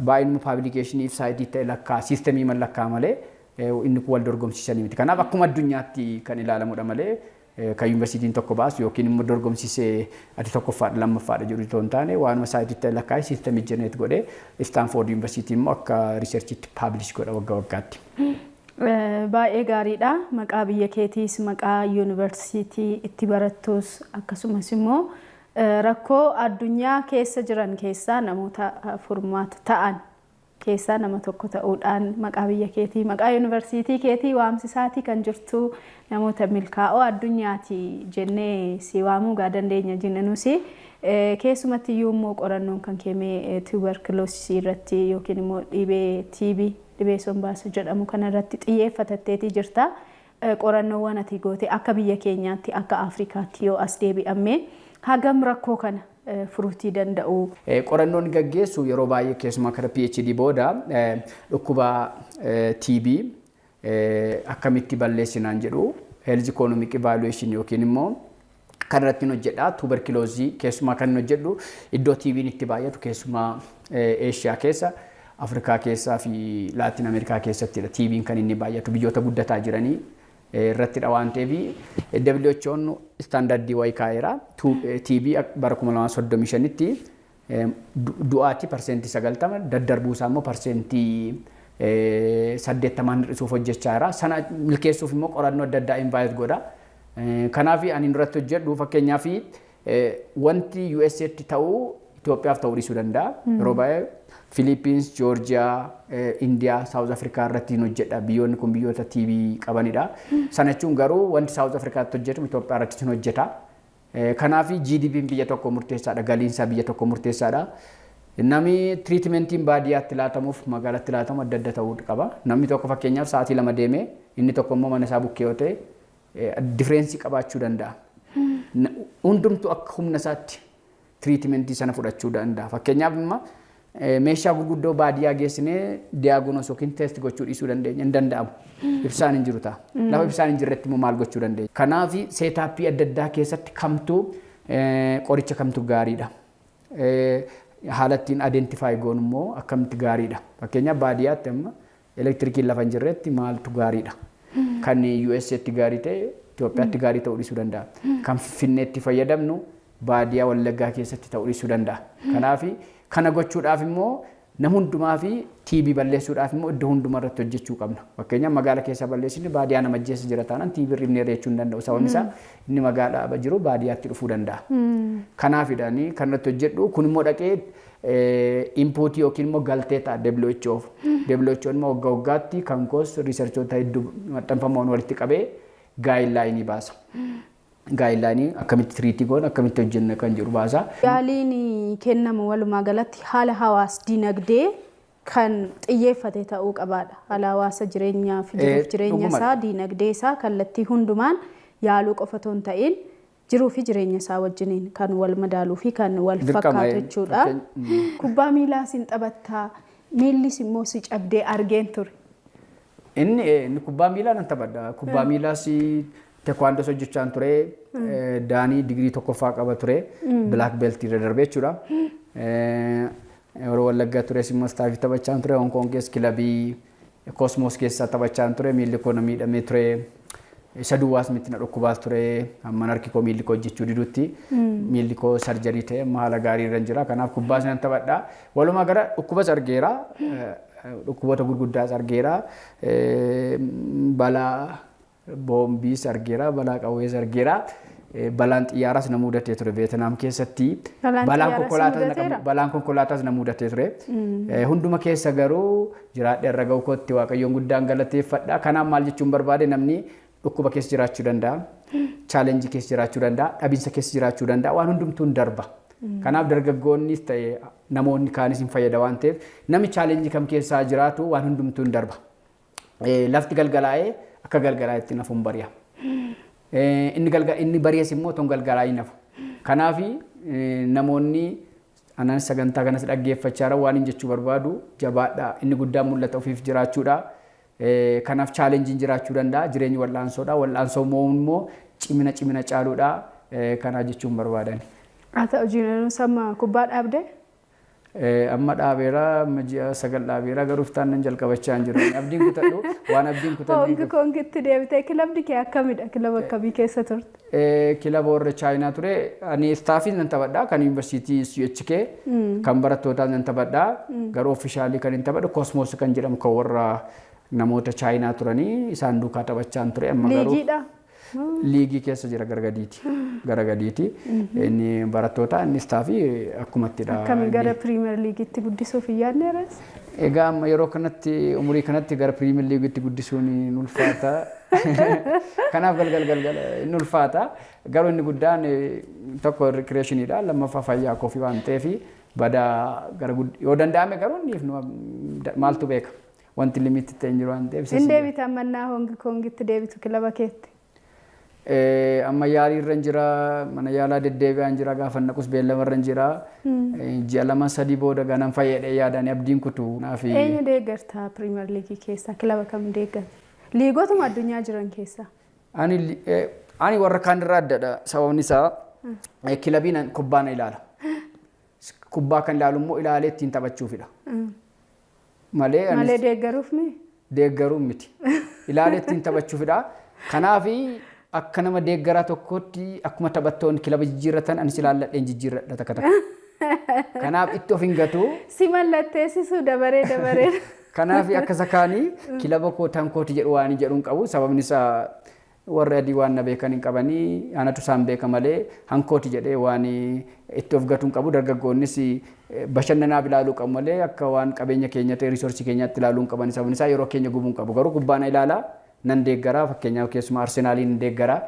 baay'inuma publicationii fi saayitii ta'e lakkaa siistemii mallakkaa malee inni kun wal dorgomsiisanii miti. Kanaaf akkuma addunyaatti kan ilaalamudha malee kan yuunivarsiitiin tokko baasu yookiin immoo dorgomsiisee ati tokkoffaadha lammaffaadha jedhu itoo hin taane waanuma saayitii ta'e lakkaa siistemii jeneet godhee Stanford yuunivarsiitiin immoo akka riisarchiitti paablish godha waggaa waggaatti. Baay'ee gaariidha. Maqaa biyya keetiis maqaa yuunivarsiitii itti barattus akkasumas immoo rakkoo addunyaa keessa jiran keessaa namoota furmaata ta'an keessaa nama tokko ta'uudhaan maqaa biyya keetii maqaa yuunivarsiitii keetii waamsisaatii kan jirtu namoota milkaa'oo addunyaati jennee si waamuu dandeenya jennuusi. Keessumatti iyyuu immoo qorannoon kan keemee tuberkuloosisii irratti yookiin immoo dhibee TB dhibee sombaasa jedhamu kanarratti xiyyeeffatatteetii jirta. Qorannoowwan ati goote akka biyya keenyaatti akka Afrikaatti yoo as deebi'amee hagam rakkoo kana furuutii danda'u. Qorannoon gaggeessu yeroo baay'ee keessumaa kana PhD booda dhukkuba TB akkamitti balleessinaan jedhu health economic evaluation yookiin immoo kan irratti hojjedha. Tuberkuloosii keessumaa kan hojjedhu iddoo TB'n itti baay'atu keessumaa Eeshiyaa keessa Afrikaa keessaa fi Laatiin Ameerikaa keessattidha. TB'n kan inni baay'atu biyyoota guddataa jiranii irrattidha waan ta'eef WHO'n istaandardii wayii kaa'eera. TB bara 2035tti du'aati parsentii 90 daddarbuu isaa immoo parsentii 80 hir'isuuf hojjechaa jira. Sana milkeessuuf immoo qorannoo adda addaa invite godha. Kanaaf ani irratti hojjedhu fakkeenyaaf wanti USA'tti ta'uu Itoophiyaaf ta'uu dhiisuu danda'a. Yeroo baay'ee Philippines, Georgia, India, South Africa irratti hojjedha. Biyyoonni kun biyyoota TB qabanidha. Sana jechuun garuu wanti South Africaatti hojjetamu Itoophiyaa irratti hojjeta. Kanaaf GDP'n biyya tokko murteessaadha. Galiinsaa biyya tokko murteessaadha. Namni tiriitimentiin baadiyyaatti laatamuuf magaalaatti laatamu adda adda ta'uu qaba. Namni tokko fakkeenyaaf sa'aatii 2 deemee inni tokko immoo mana isaa bukkee yoo ta'e differensi qabaachuu danda'a. Hundumtu akka humna isaatti tiriitimentii sana fudhachuu danda'a. Fakkeenyaaf immoo meeshaa gurguddoo baadiyyaa geessinee diyaagonoos yookiin teest gochuu dhiisuu dandeenya hin danda'amu. Ibsaan hin jiru ta'a. Lafa ibsaan hin jirretti immoo maal gochuu dandeenya. Kanaaf seetaappii adda addaa keessatti kamtuu qoricha kamtu gaariidha. Haala ittiin identify goon immoo akkamitti gaariidha. Fakkeenyaaf baadiyyaatti amma elektirikiin lafa hin jirretti maaltu gaariidha. Kan USA'tti gaarii ta'e Itoophiyaatti gaarii ta'uu dhiisuu danda'a. Kan Finfinneetti fayyadamnu baadiyyaa Wallaggaa keessatti ta'uu dhiisuu danda'a. Kanaaf kana gochuudhaaf immoo Nama hundumaa fi TV balleessuudhaaf immoo iddoo hundumaa irratti hojjechuu qabna. Fakkeenyaaf magaala keessa balleessine baadiyyaa nama ajjeessa jira taanaan TV irrifnee reechuu hin danda'u. Sababni isaa inni magaalaa jiru baadiyyaatti dhufuu danda'a. Kanaafidhaanii kan irratti hojjedhu kun immoo dhaqee inpuutii yookiin immoo galtee ta'a WHOf. WHO immoo waggaa waggaatti kan koos riisarchoota hedduu maxxanfamuun walitti qabee gaayidlaayinii baasa. Gaayidlaayinii akkamitti tiriitii goon akkamitti hojjenna kan jedhu baasa. Yaaliin kennamu walumaa galatti haala hawaas dinagdee kan xiyyeeffate ta'uu qabaadha. Haala hawaasa jireenyaa fi jiruuf jireenya isaa dinagdee isaa kallattii hundumaan yaaluu qofa otoo hin ta'in jiruu fi jireenya isaa wajjiniin kan wal madaaluu fi kan wal fakkaatu jechuudha. Kubbaa miilaa sin taphattaa miillis immoo si cabdee argeen ture. Inni kubbaa miilaa nan taphadha. Kubbaa miilaas teekwaandoo hojjechaan ture. Daanii digirii tokkoffaa qaba ture. Bilaak beeltii irra darbee jechuudha. Yeroo Wallaggaa tures immoo istaafii taphachaan ture. Honkoongees kilabii Koosmoos keessa taphachaan ture. Miilli koo na miidhamee ture. Isa duwwaas miti na dhukkubaas ture. Amma harki koo miilli koo hojjechuu didutti. Miilli koo sarjarii ta'e haala gaarii irra jira. Kanaaf kubbaas nan taphadha. Walumaa gara dhukkubas argeera. Dhukkuboota gurguddaas argeera. Balaa boombiis argeera. Balaa qawwees argeera. Balaan xiyyaaraas na mudatee ture Veetnaam keessatti. Balaan konkolaataas na mudatee ture. Hunduma keessa garuu jiraadhee irra ga'u kootti Waaqayyoon guddaan galateeffadha. Kanaaf maal jechuun barbaade namni dhukkuba keessa jiraachuu danda'a. Chaalenjii keessa jiraachuu danda'a. Dhabinsa keessa jiraachuu danda'a. Waan hundumtuun darba. Kanaaf dargaggoonnis ta'e namoonni kaanis hin fayyada waan ta'eef namni chaalenjii kam keessaa jiraatu waan hundumtuun darba. Lafti galgalaa'ee akka galgalaa'etti nafuun bari'a. Inni bari'es immoo ton galgalaa'ii nafu. Kanaaf namoonni anan sagantaa kanas dhaggeeffachaa waan hin jechuu barbaadu jabaadha. Inni guddaan mul'ata ofiif jiraachuudha. Kanaaf chaalenjiin jiraachuu danda'a. Jireenyi wal'aansoodha. Wal'aansoo immoo cimina caaluudha. Kanaa jechuun barbaadan. Haa ta'u jireenya sama kubbaa dhaabdee? Amma dhaabeera ji'a 9 dhaabeera garuu iftaan nan jalqabachaa hin jiru. Abdiin kutadhu waan abdiin kutadhu. Kongitti deebitee kilabni kee akkamidha? Kilaba akkamii keessa turte? Kilaba warra Chaayinaa ture. Ani istaafii nan taphadha kan yuunivarsiitii CHK kan barattootaa nan taphadha. Garuu ofiishaalii kan hin taphadhu Koosmoos kan jedhamu kan warra namoota Chaayinaa turanii isaan duukaa taphachaan ture. Liigiidha? Liigii keessa jira garagadiiti. Inni barattoota inni istaafii akkumattidha. Akkami gara Piriimeer Liigiitti guddisuuf hin yaadneeras? Egaa yeroo kanatti umurii kanatti gara Piriimeer Liigiitti guddisuun hin ulfaata. Kanaaf galgal hin ulfaata. Garuu inni guddaan tokko rikreeshiniidha. Lammaffaa fayyaa koo waan ta'eef badaa gara yoo danda'ame garuu maaltu beeka. Wanti limitti ta'e hin jiru waan ta'eef. Hin deebitan mannaa Hongitti deebitu kilaba keetti? Amma yaalii irra jira mana yaalaa deddeebi'aan jira gaafa naqus beellama irra jira ji'a 2-3 booda ganam fayyadee yaadaan abdiin kutu. Eenyu deeggartaa Piriimeer Liigii keessa kilaba kam deeggarta? Liigotuma addunyaa jiran keessa? Ani warra kaan irraa addadha. Sababni isaa kilabiin kubbaa na ilaala. Kubbaa kan ilaalu immoo ilaalee ittiin taphachuufidha. Malee deeggaruuf mi? Deeggaruuf miti. Ilaalee ittiin taphachuufidha. Kanaaf akka nama deeggaraa tokkotti akkuma taphattoonni kilaba jijjiirratan anis ilaalladheen jijjiirradha takka takka. Kanaaf itti of hin gatu. Si mallatteessisu dabaree. Kanaaf akka sakaanii kilaba koo tankooti jedhu waan jedhuun qabu. Sababni isaa warri adii waan na beekan hin qabanii anatu isaan beeka malee hankooti jedhee waan itti of gatuun qabu. Dargaggoonnis bashannanaaf ilaaluu qabu malee akka waan qabeenya keenya ta'e riisoorsii keenyaatti ilaaluu hin qaban. Sababni isaa yeroo keenya gubuu hin qabu. Garuu kubbaa na ilaala. Nan deeggaraa fakkeenyaaf keessumaa Arsenaaliin deeggaraa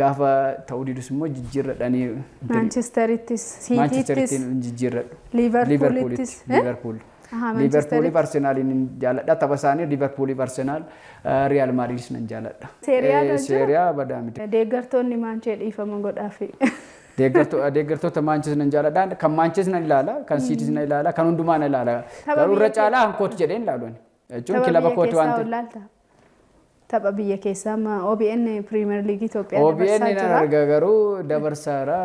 gaafa ta'uu didus immoo jijjiirradhanii Maanchisterittis Siitiittis jijjiirradhu Liiverpuulittis Liiverpuuliif Arsenaaliin jaalladha tapha isaanii Liiverpuuliif Arsenaal Riyaal Maadriidis nan jaalladha. Seeriyaa badaa miti. Deeggartoonni Maanchee dhiifama godhaafi. Deeggartoota Maanchis nan jaalladha. Kan Maanchis nan ilaala, kan Siitis nan ilaala, kan hundumaa nan ilaala. Garuu irra caalaa hankooti jedheen ilaaluun. Jechuun kilaba kooti waan ta'eef. Tapha biyya keessaa OBN Piriimeer Liigii Itoophiyaa dabarsaa jira. OBN nan arga garuu dabarsaara.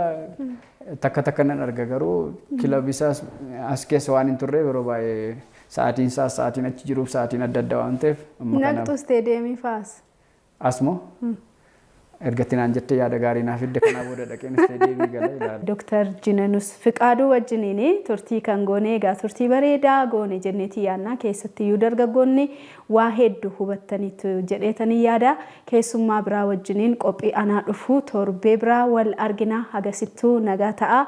Takka nan arga garuu kilabi isaas as keessa waan hin turre yeroo baay'ee sa'aatiin achi jiruuf sa'aatiin adda adda waan ta'eef. Naqxu isteediyeemii fa'aas. Asmoo? ergatiin aan jettee yaada gaarii naaf fidde kanaa booda dhaqeen isteediyeemii galee ilaala. Dr. Jinanus Fiqaaduu wajjiniin turtii kan goone egaa turtii bareedaa goone jenneetii yaannaa keessatti iyyuu dargaggoonni waa hedduu hubattaniitu jedheetanii yaada keessummaa biraa wajjiniin qophii anaa dhufu torbee biraa wal argina hagasittuu nagaa ta'a.